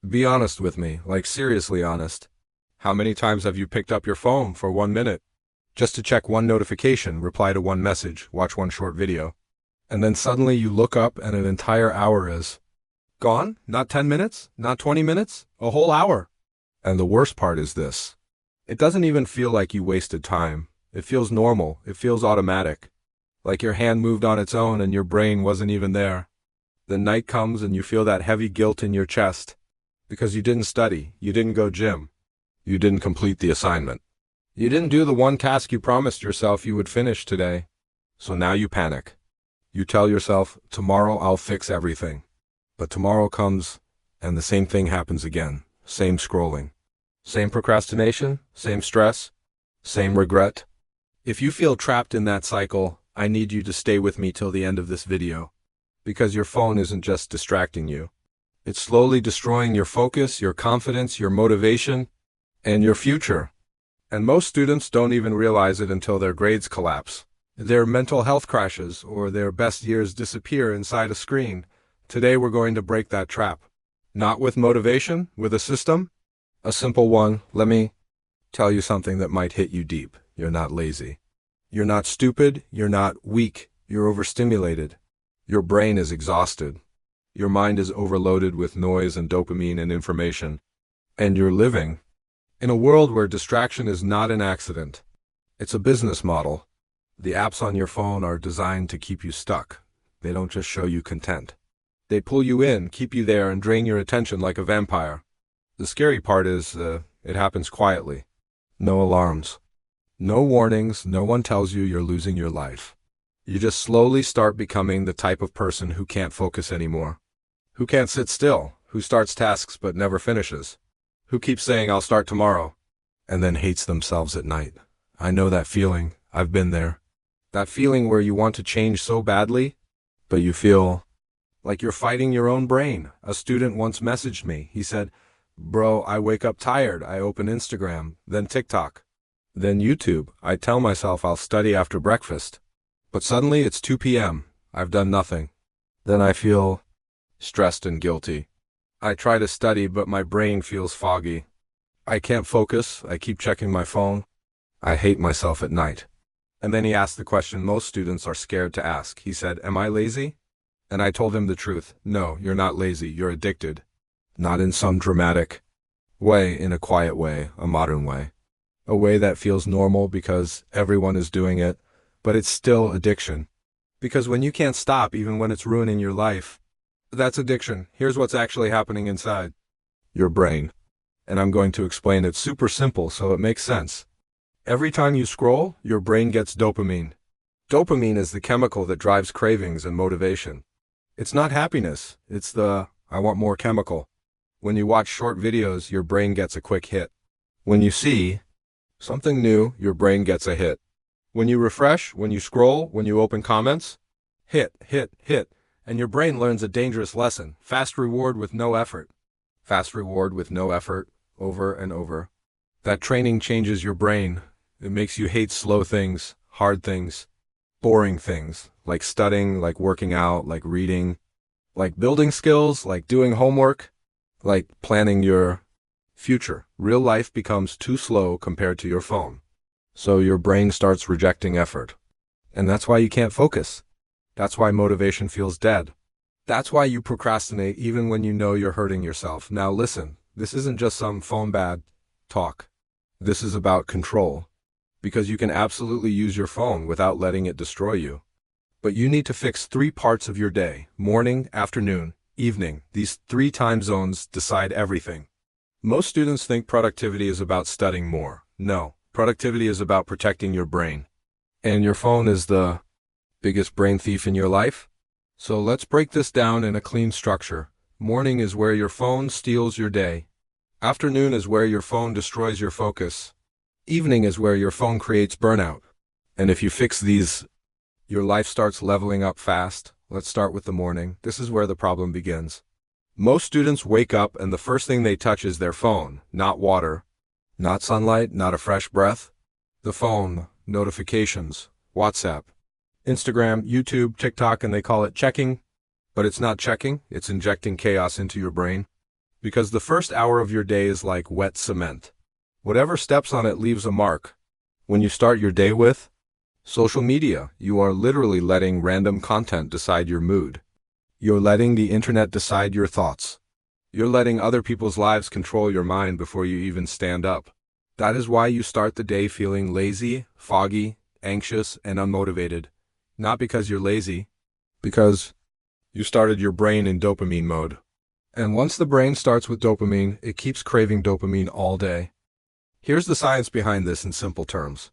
Be honest with me, like seriously honest. How many times have you picked up your phone for 1 minute? Just to check one notification, reply to one message, watch one short video. And then suddenly you look up and an entire hour is gone? Not 10 minutes? Not 20 minutes? A whole hour. And the worst part is this. It doesn't even feel like you wasted time. It feels normal. It feels automatic. Like your hand moved on its own and your brain wasn't even there. The night comes and you feel that heavy guilt in your chest. Because you didn't study, you didn't go gym, you didn't complete the assignment. You didn't do the one task you promised yourself you would finish today. So now you panic. You tell yourself, tomorrow I'll fix everything. But tomorrow comes, and the same thing happens again. Same scrolling. Same procrastination, same stress, same regret. If you feel trapped in that cycle, I need you to stay with me till the end of this video. Because your phone isn't just distracting you. It's slowly destroying your focus, your confidence, your motivation, and your future. And most students don't even realize it until their grades collapse. Their mental health crashes, or their best years disappear inside a screen. Today we're going to break that trap. Not with motivation, with a system. A simple one. Let me tell you something that might hit you deep. You're not lazy. You're not stupid. You're not weak. You're overstimulated. Your brain is exhausted. Your mind is overloaded with noise and dopamine and information. And you're living in a world where distraction is not an accident. It's a business model. The apps on your phone are designed to keep you stuck. They don't just show you content. They pull you in, keep you there, and drain your attention like a vampire. The scary part is, it happens quietly. No alarms. No warnings. No one tells you you're losing your life. You just slowly start becoming the type of person who can't focus anymore. Who can't sit still, who starts tasks but never finishes, who keeps saying I'll start tomorrow, and then hates themselves at night. I know that feeling. I've been there. That feeling where you want to change so badly, but you feel like you're fighting your own brain. A student once messaged me. He said, "Bro, I wake up tired. I open Instagram, then TikTok, then YouTube. I tell myself I'll study after breakfast. But suddenly it's 2 p.m. I've done nothing. Then I feel stressed and guilty. I try to study, but my brain feels foggy. I can't focus. I keep checking my phone. I hate myself at night." And then he asked the question most students are scared to ask. He said, "Am I lazy?" And I told him the truth. No, you're not lazy. You're addicted. Not in some dramatic way, in a quiet way, a modern way. A way that feels normal because everyone is doing it, but it's still addiction. Because when you can't stop, even when it's ruining your life, that's addiction. Here's what's actually happening inside your brain. And I'm going to explain it super simple so it makes sense. Every time you scroll, your brain gets dopamine. Dopamine is the chemical that drives cravings and motivation. It's not happiness. It's the I want more chemical. When you watch short videos, your brain gets a quick hit. When you see something new, your brain gets a hit. When you refresh, when you scroll, when you open comments, hit, hit, hit. And your brain learns a dangerous lesson. Fast reward with no effort. Fast reward with no effort, over and over. That training changes your brain. It makes you hate slow things, hard things, boring things, like studying, like working out, like reading, like building skills, like doing homework, like planning your future. Real life becomes too slow compared to your phone. So your brain starts rejecting effort. And that's why you can't focus. That's why motivation feels dead. That's why you procrastinate even when you know you're hurting yourself. Now listen, this isn't just some phone bad talk. This is about control. Because you can absolutely use your phone without letting it destroy you. But you need to fix 3 parts of your day: morning, afternoon, evening. These 3 time zones decide everything. Most students think productivity is about studying more. No, productivity is about protecting your brain. And your phone is the biggest brain thief in your life? So let's break this down in a clean structure. Morning is where your phone steals your day. Afternoon is where your phone destroys your focus. Evening is where your phone creates burnout. And if you fix these, your life starts leveling up fast. Let's start with the morning. This is where the problem begins. Most students wake up and the first thing they touch is their phone. Not water, not sunlight, not a fresh breath. The phone, notifications, WhatsApp, Instagram, YouTube, TikTok, and they call it checking. But it's not checking, it's injecting chaos into your brain. Because the first hour of your day is like wet cement. Whatever steps on it leaves a mark. When you start your day with social media, you are literally letting random content decide your mood. You're letting the internet decide your thoughts. You're letting other people's lives control your mind before you even stand up. That is why you start the day feeling lazy, foggy, anxious, and unmotivated. Not because you're lazy, because you started your brain in dopamine mode. And once the brain starts with dopamine, it keeps craving dopamine all day. Here's the science behind this in simple terms.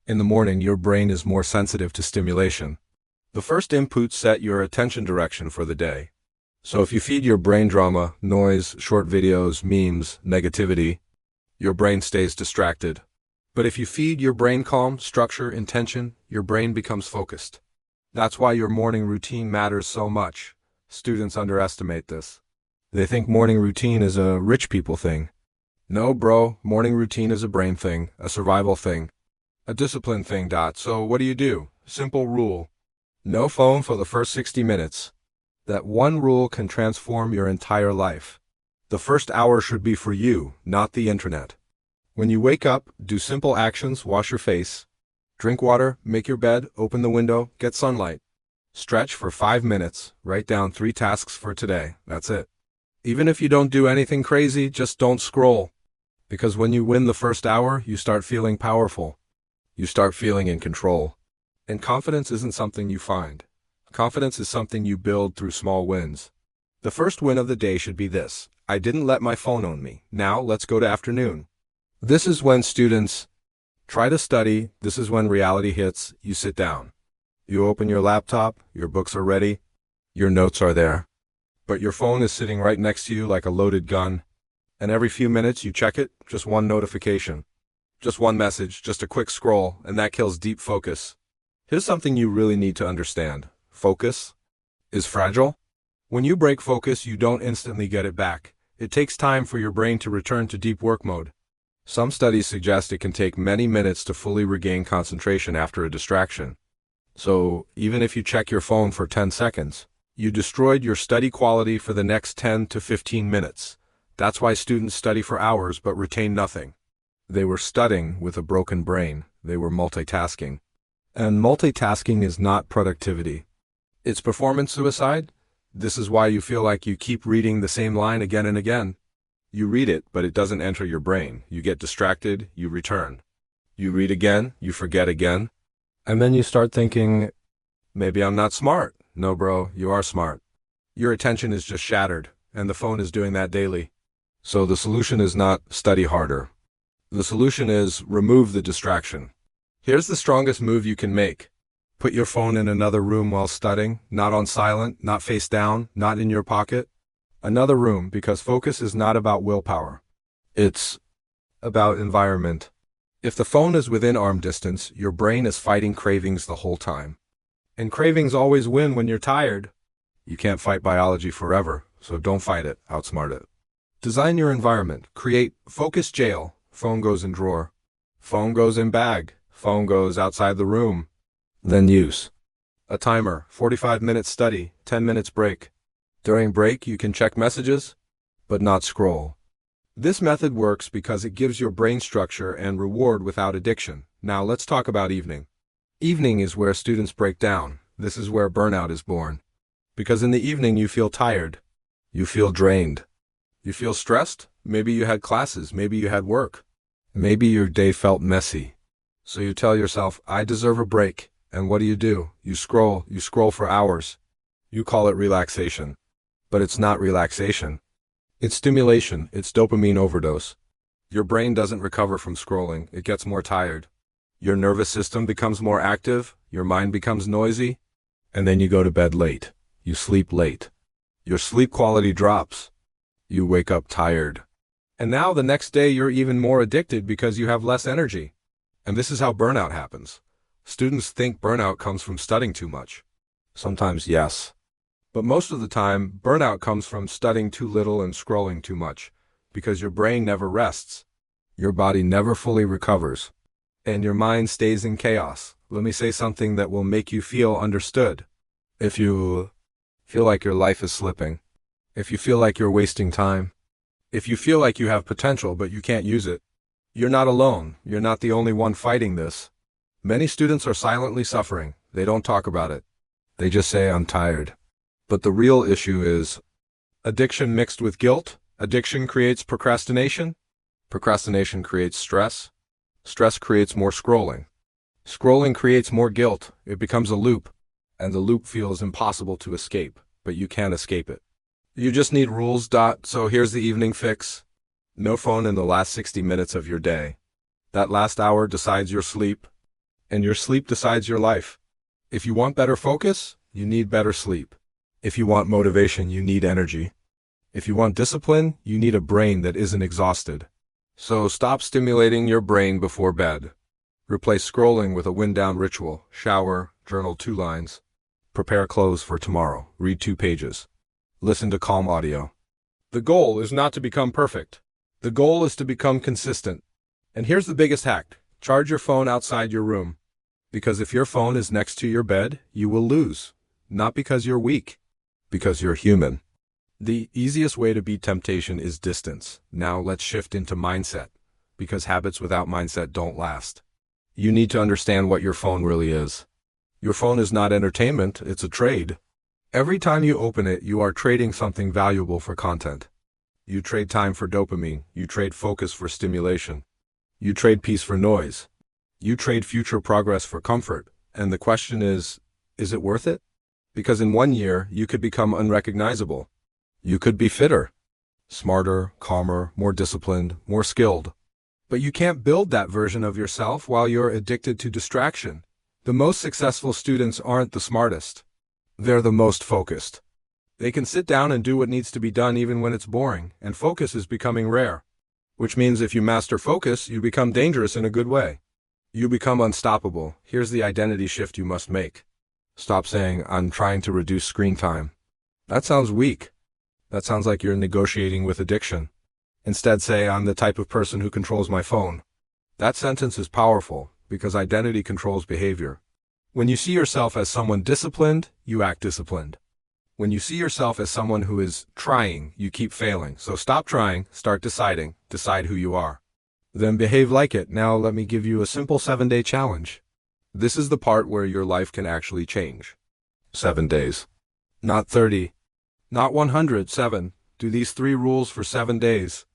In the morning, your brain is more sensitive to stimulation. The first inputs set your attention direction for the day. So if you feed your brain drama, noise, short videos, memes, negativity, your brain stays distracted. But if you feed your brain calm, structure, intention, your brain becomes focused. That's why your morning routine matters so much. Students underestimate this. They think morning routine is a rich people thing. No, bro, morning routine is a brain thing, a survival thing, a discipline thing. So what do? Simple rule. No phone for the first 60 minutes. That one rule can transform your entire life. The first hour should be for you, not the internet. When you wake up, do simple actions: wash your face, drink water, make your bed, open the window, get sunlight. Stretch for 5 minutes, write down 3 tasks for today. That's it. Even if you don't do anything crazy, just don't scroll. Because when you win the first hour, you start feeling powerful. You start feeling in control. And confidence isn't something you find. Confidence is something you build through small wins. The first win of the day should be this: I didn't let my phone own me. Now let's go to afternoon. This is when students try to study. This is when reality hits. You sit down. You open your laptop, your books are ready, your notes are there. But your phone is sitting right next to you like a loaded gun. And every few minutes you check it, just one notification, just one message, just a quick scroll, and that kills deep focus. Here's something you really need to understand. Focus is fragile. When you break focus, you don't instantly get it back. It takes time for your brain to return to deep work mode. Some studies suggest it can take many minutes to fully regain concentration after a distraction. So, even if you check your phone for 10 seconds, you destroyed your study quality for the next 10 to 15 minutes. That's why students study for hours but retain nothing. They were studying with a broken brain. They were multitasking. And multitasking is not productivity. It's performance suicide. This is why you feel like you keep reading the same line again and again. You read it, but it doesn't enter your brain. You get distracted, you return. You read again, you forget again. And then you start thinking, maybe I'm not smart. No, bro, you are smart. Your attention is just shattered, and the phone is doing that daily. So the solution is not study harder. The solution is remove the distraction. Here's the strongest move you can make. Put your phone in another room while studying, not on silent, not face down, not in your pocket. Another room, because focus is not about willpower. It's about environment. If the phone is within arm distance, your brain is fighting cravings the whole time. And cravings always win when you're tired. You can't fight biology forever, so don't fight it, outsmart it. Design your environment. Create focus jail. Phone goes in drawer. Phone goes in bag. Phone goes outside the room. Then use a timer, 45 minutes study, 10 minutes break. During break, you can check messages, but not scroll. This method works because it gives your brain structure and reward without addiction. Now let's talk about evening. Evening is where students break down. This is where burnout is born. Because in the evening you feel tired. You feel drained. You feel stressed. Maybe you had classes. Maybe you had work. Maybe your day felt messy. So you tell yourself, I deserve a break. And what do? You scroll for hours. You call it relaxation. But it's not relaxation. It's stimulation. It's dopamine overdose. Your brain doesn't recover from scrolling. It gets more tired. Your nervous system becomes more active. Your mind becomes noisy. And then you go to bed late. You sleep late. Your sleep quality drops. You wake up tired. And now the next day you're even more addicted because you have less energy. And this is how burnout happens. Students think burnout comes from studying too much. Sometimes yes. But most of the time, burnout comes from studying too little and scrolling too much, because your brain never rests. Your body never fully recovers. And your mind stays in chaos. Let me say something that will make you feel understood. If you feel like your life is slipping, if you feel like you're wasting time, If you feel like you have potential but you can't use it, you're not alone. You're not the only one fighting this. Many students are silently suffering. They don't talk about it. They just say, "I'm tired." But the real issue is addiction mixed with guilt. Addiction creates procrastination. Procrastination creates stress. Stress creates more scrolling. Scrolling creates more guilt. It becomes a loop, and the loop feels impossible to escape, but you can't escape it. You just need rules. So here's the evening fix. No phone in the last 60 minutes of your day. That last hour decides your sleep, and your sleep decides your life. If you want better focus, you need better sleep. If you want motivation, you need energy. If you want discipline, you need a brain that isn't exhausted. So stop stimulating your brain before bed. Replace scrolling with a wind-down ritual. Shower, journal 2 lines. Prepare clothes for tomorrow. Read 2 pages. Listen to calm audio. The goal is not to become perfect. The goal is to become consistent. And here's the biggest hack. Charge your phone outside your room. Because if your phone is next to your bed, you will lose. Not because you're weak, because you're human. The easiest way to beat temptation is distance. Now let's shift into mindset, because habits without mindset don't last. You need to understand what your phone really is. Your phone is not entertainment, it's a trade. Every time you open it, you are trading something valuable for content. You trade time for dopamine. You trade focus for stimulation. You trade peace for noise. You trade future progress for comfort. And the question is it worth it? Because in 1 year, you could become unrecognizable. You could be fitter, smarter, calmer, more disciplined, more skilled. But you can't build that version of yourself while you're addicted to distraction. The most successful students aren't the smartest. They're the most focused. They can sit down and do what needs to be done even when it's boring, and focus is becoming rare. Which means if you master focus, you become dangerous in a good way. You become unstoppable. Here's the identity shift you must make. Stop saying, "I'm trying to reduce screen time." That sounds weak. That sounds like you're negotiating with addiction. Instead say, "I'm the type of person who controls my phone." That sentence is powerful, because identity controls behavior. When you see yourself as someone disciplined, you act disciplined. When you see yourself as someone who is trying, you keep failing. So stop trying, start deciding, decide who you are. Then behave like it. Now let me give you a simple 7-day challenge. This is the part where your life can actually change. 7 days. Not 30. Not 107. Do these 3 rules for 7 days.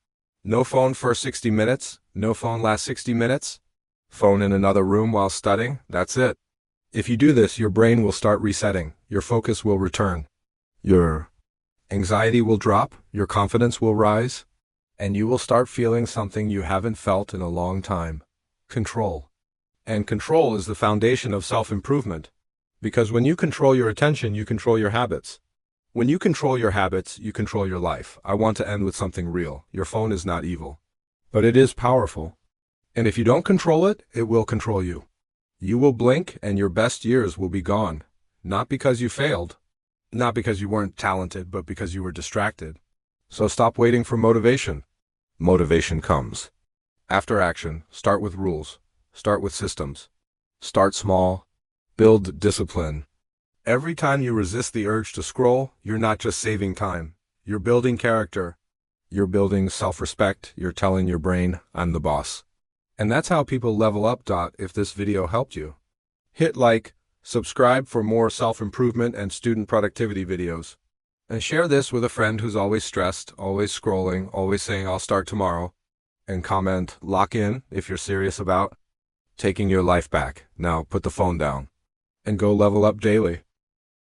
No phone for 60 minutes. No phone last 60 minutes. Phone in another room while studying. That's it. If you do this, your brain will start resetting. Your focus will return. Your anxiety will drop. Your confidence will rise. And you will start feeling something you haven't felt in a long time. Control. And control is the foundation of self-improvement. Because when you control your attention, you control your habits. When you control your habits, you control your life. I want to end with something real. Your phone is not evil. But it is powerful. And if you don't control it, it will control you. You will blink and your best years will be gone. Not because you failed. Not because you weren't talented, but because you were distracted. So stop waiting for motivation. Motivation comes after action. Start with rules. Start with systems. Start small. Build discipline. Every time you resist the urge to scroll, you're not just saving time. You're building character. You're building self-respect. You're telling your brain, "I'm the boss." And that's how people level up. If this video helped you, hit like, subscribe for more self-improvement and student productivity videos. And share this with a friend who's always stressed, always scrolling, always saying, "I'll start tomorrow." And comment, "Lock in," if you're serious about taking your life back. Now put the phone down and go level up daily.